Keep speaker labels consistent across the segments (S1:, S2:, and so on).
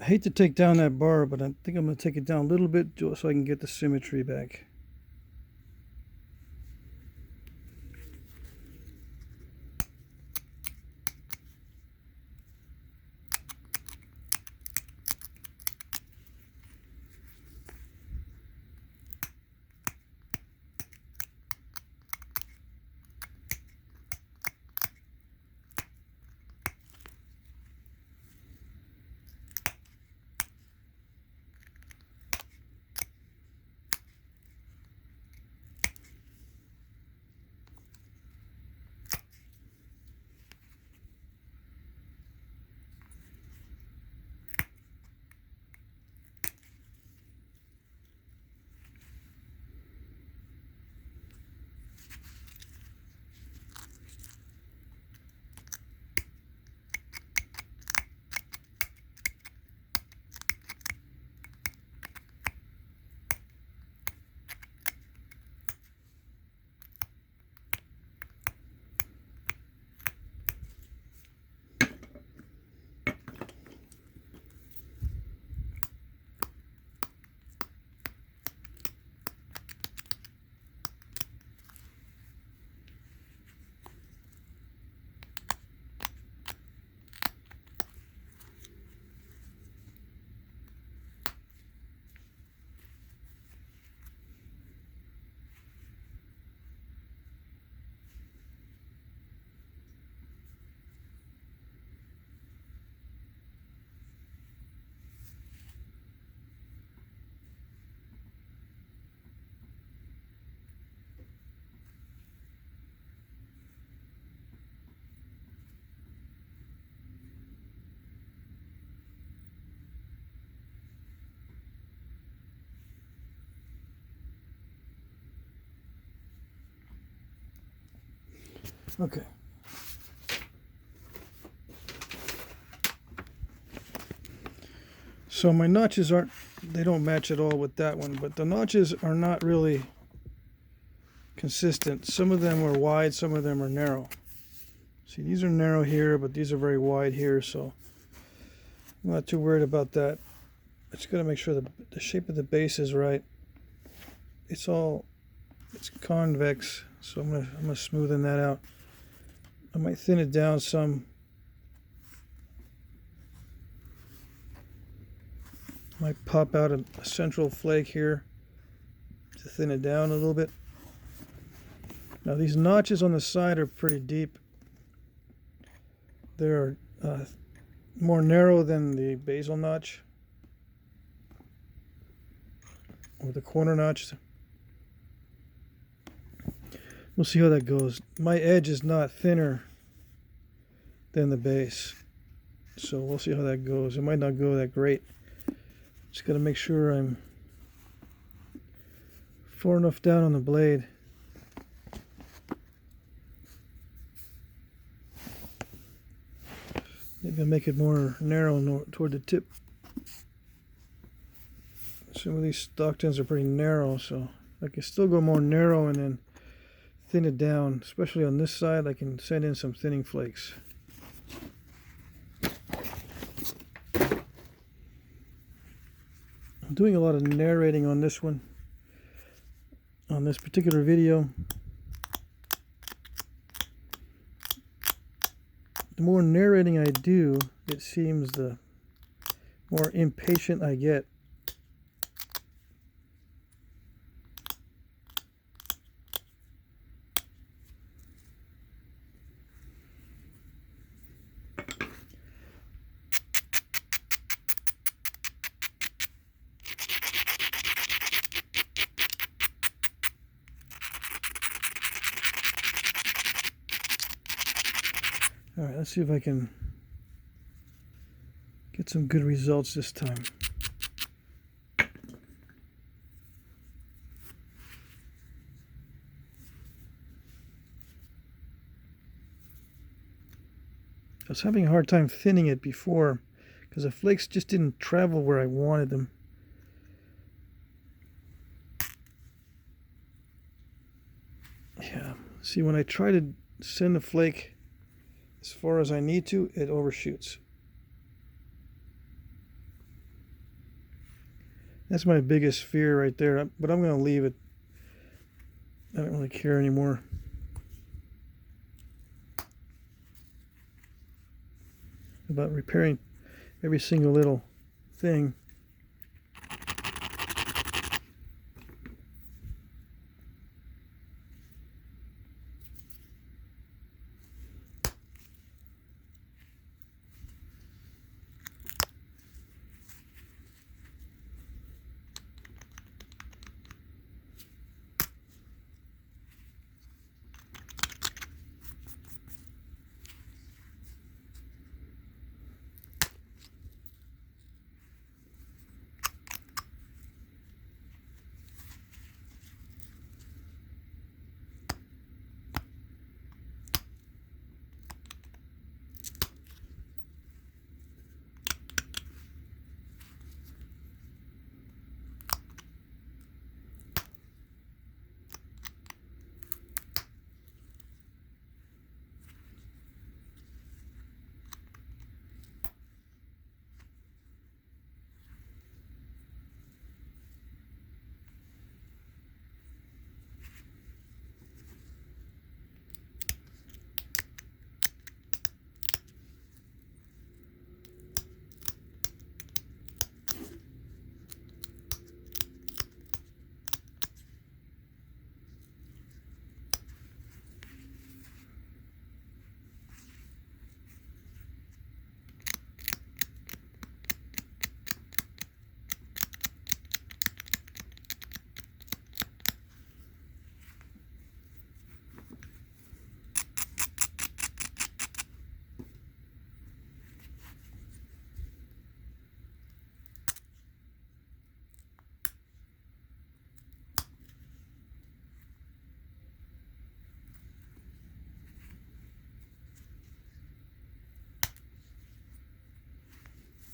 S1: I hate to take down that bar, but I think I'm going to take it down a little bit so I can get the symmetry back. Okay. So my notches they don't match at all with that one, but the notches are not really consistent. Some of them are wide, some of them are narrow. See, these are narrow here, but these are very wide here, so I'm not too worried about that. I just gotta make sure the shape of the base is right. It's convex, so I'm gonna smoothen that out. I might thin it down some. Might pop out a central flake here to thin it down a little bit. Now these notches on the side are pretty deep. They're more narrow than the basal notch or the corner notch. We'll see how that goes. My edge is not thinner than the base, so we'll see how that goes. It might not go that great. Just got to make sure I'm far enough down on the blade. Maybe I'll make it more narrow toward the tip. Some of these Stocktons are pretty narrow, so I can still go more narrow and then thin it down. Especially on this side, I can send in some thinning flakes. I'm doing a lot of narrating on this one, on this particular video. The more narrating I do, it seems the more impatient I get. All right, let's see if I can get some good results this time. I was having a hard time thinning it before because the flakes just didn't travel where I wanted them. Yeah, see, when I try to send the flake as far as I need to, it overshoots. That's my biggest fear right there, but I'm going to leave it. I don't really care anymore. About repairing every single little thing.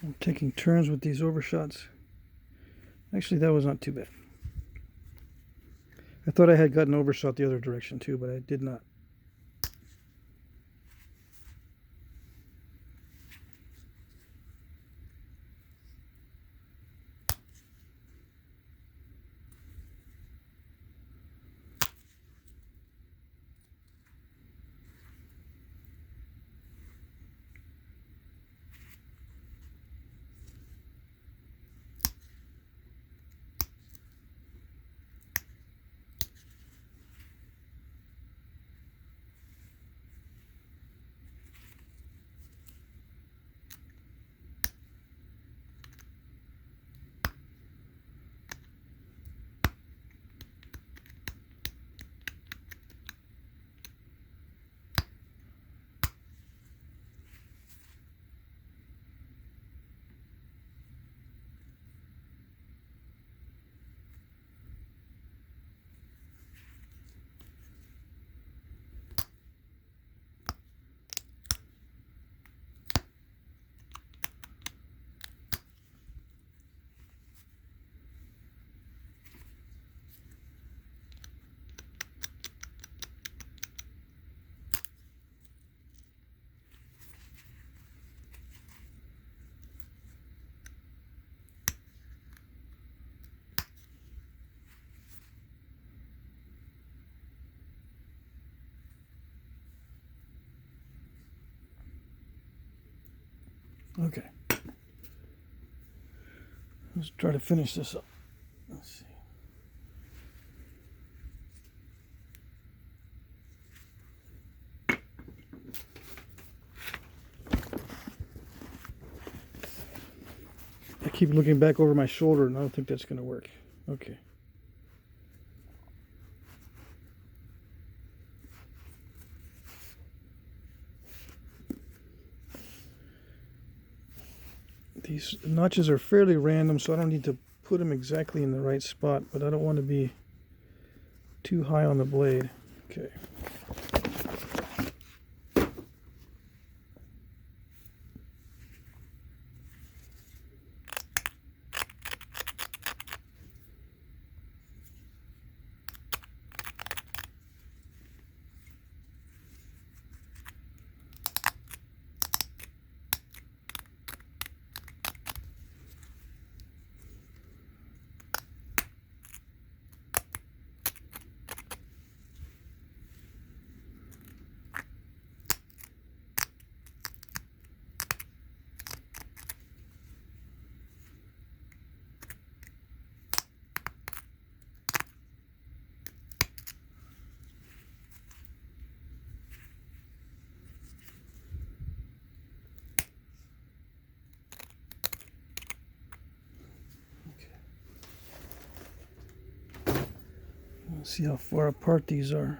S1: I'm taking turns with these overshots. Actually, that was not too bad. I thought I had gotten overshot the other direction too, but I did not. Okay. Let's try to finish this up. Let's see. I keep looking back over my shoulder and I don't think that's going to work. Okay. These notches are fairly random, so I don't need to put them exactly in the right spot, but I don't want to be too high on the blade. Okay. Let's see how far apart these are.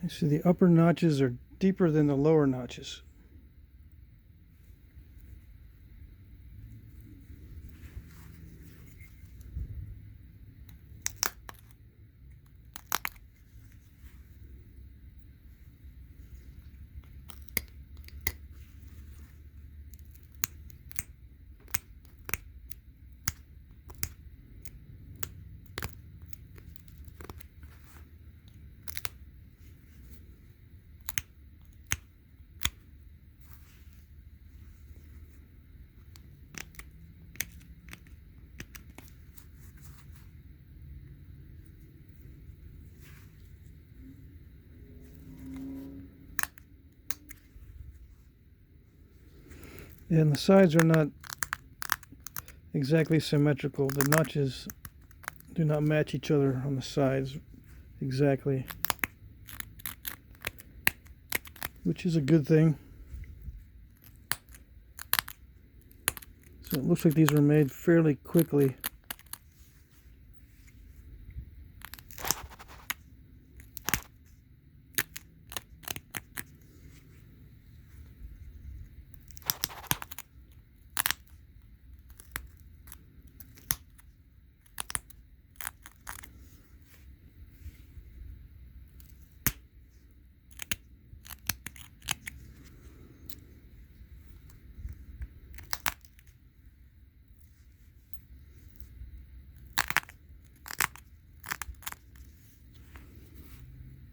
S1: See, the upper notches are deeper than the lower notches. And the sides are not exactly symmetrical. The notches do not match each other on the sides exactly, which is a good thing. So it looks like these were made fairly quickly.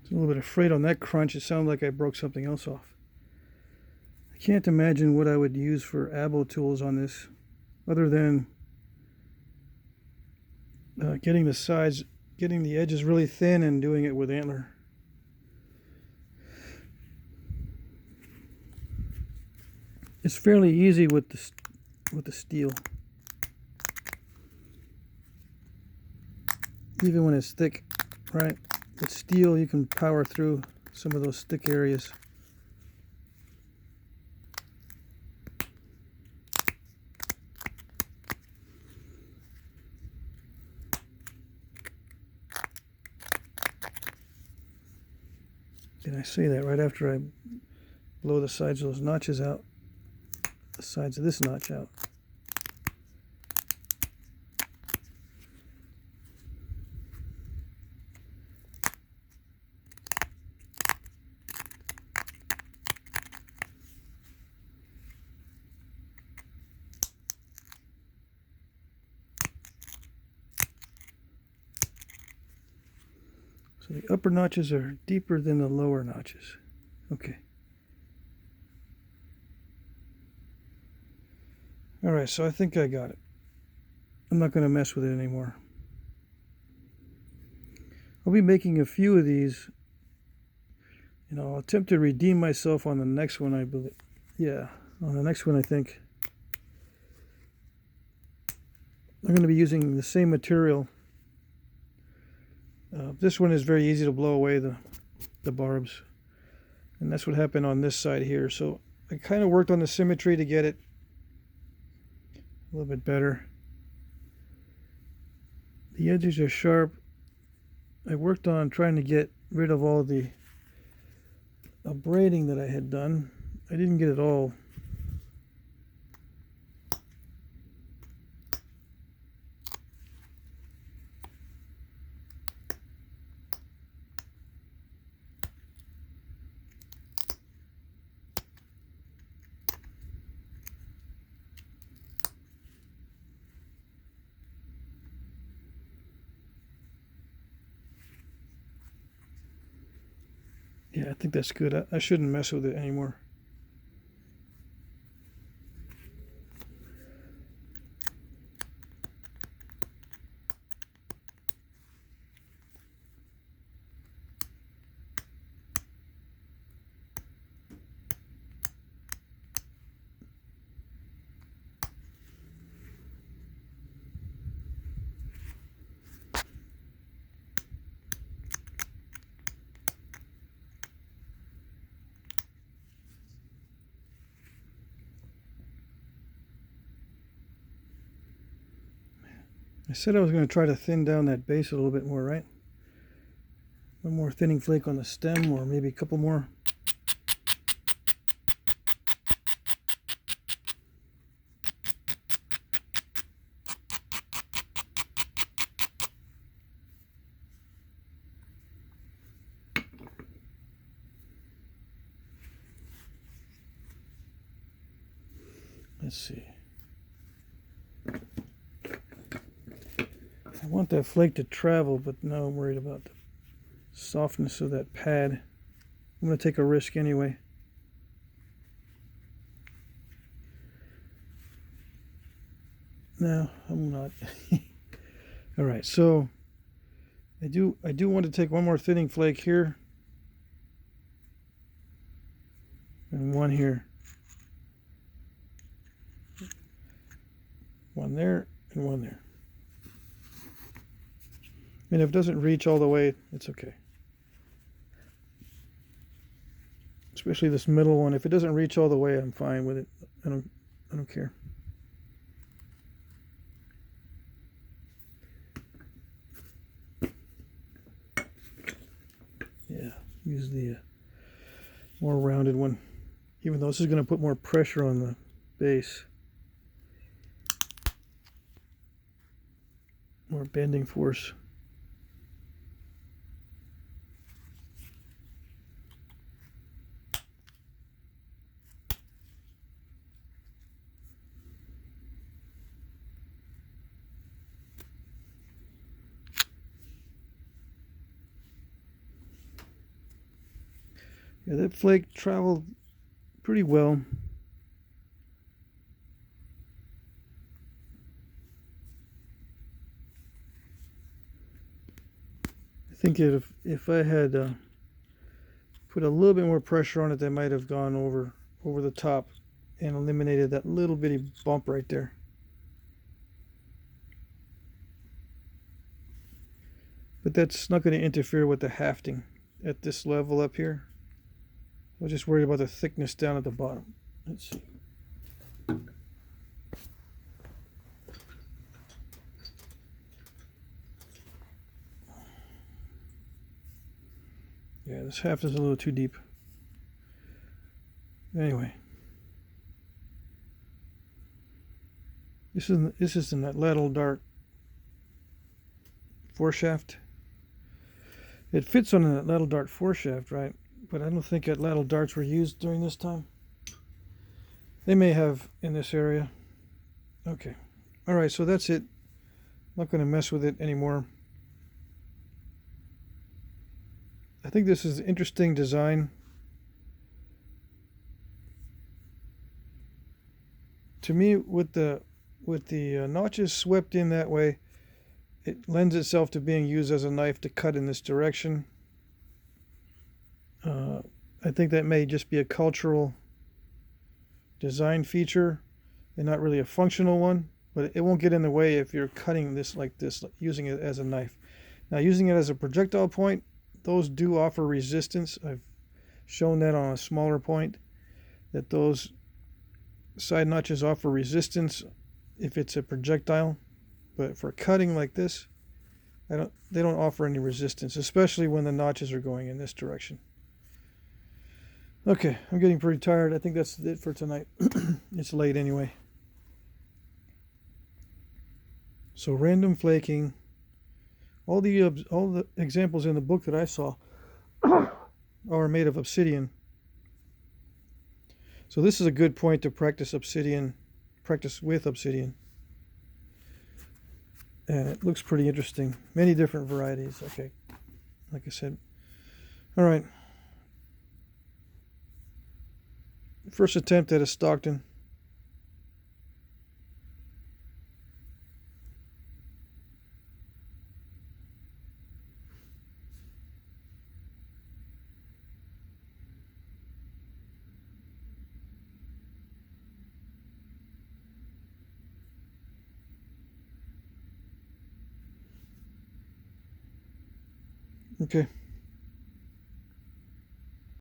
S1: A little bit afraid on that crunch. It sounded like I broke something else off. I can't imagine what I would use for abo tools on this, other than getting the sides, getting the edges really thin and doing it with antler. It's fairly easy with the steel, even when it's thick, right? With steel, you can power through some of those thick areas. Did I say that right after I blow the sides of those notches out? The sides of this notch out. So the upper notches are deeper than the lower notches. Okay. All right, so I think I got it. I'm not going to mess with it anymore. I'll be making a few of these. You know, I'll attempt to redeem myself on the next one, I believe. Yeah, on the next one, I think. I'm going to be using the same material. This one is very easy to blow away the barbs. And that's what happened on this side here. So I kind of worked on the symmetry to get it a little bit better. The edges are sharp. I worked on trying to get rid of all the braiding that I had done. I didn't get it all. Yeah, I think that's good. I shouldn't mess with it anymore. I said I was going to try to thin down that base a little bit more, right? One more thinning flake on the stem, or maybe a couple more. Let's see. I want that flake to travel, but now I'm worried about the softness of that pad. I'm going to take a risk anyway. No, I'm not. All right, so I do want to take one more thinning flake here and one here. One there and one there. And if it doesn't reach all the way, it's okay. Especially this middle one. If it doesn't reach all the way, I'm fine with it. I don't care. Yeah, use the more rounded one. Even though this is going to put more pressure on the base. More bending force. Yeah, that flake traveled pretty well. I think if I had put a little bit more pressure on it, that might have gone over the top and eliminated that little bitty bump right there. But that's not going to interfere with the hafting at this level up here. I was just worried about the thickness down at the bottom. Let's see. Yeah, this haft is a little too deep. Anyway. This is in that lateral dart foreshaft. It fits on that lateral dart foreshaft, right? But I don't think that lateral darts were used during this time. They may have in this area. Okay. All right, so that's it. Not going to mess with it anymore. I think this is an interesting design. To me, with the notches swept in that way, it lends itself to being used as a knife to cut in this direction. I think that may just be a cultural design feature and not really a functional one, but it won't get in the way if you're cutting this like this, using it as a knife. Now, using it as a projectile point, those do offer resistance. I've shown that on a smaller point, that those side notches offer resistance if it's a projectile. But for cutting like this, They don't offer any resistance, especially when the notches are going in this direction. Okay, I'm getting pretty tired. I think that's it for tonight. It's late anyway. So random flaking. All the examples in the book that I saw are made of obsidian. So this is a good point to practice with obsidian. And it looks pretty interesting. Many different varieties. Okay, like I said. All right. First attempt at a Stockton. Okay.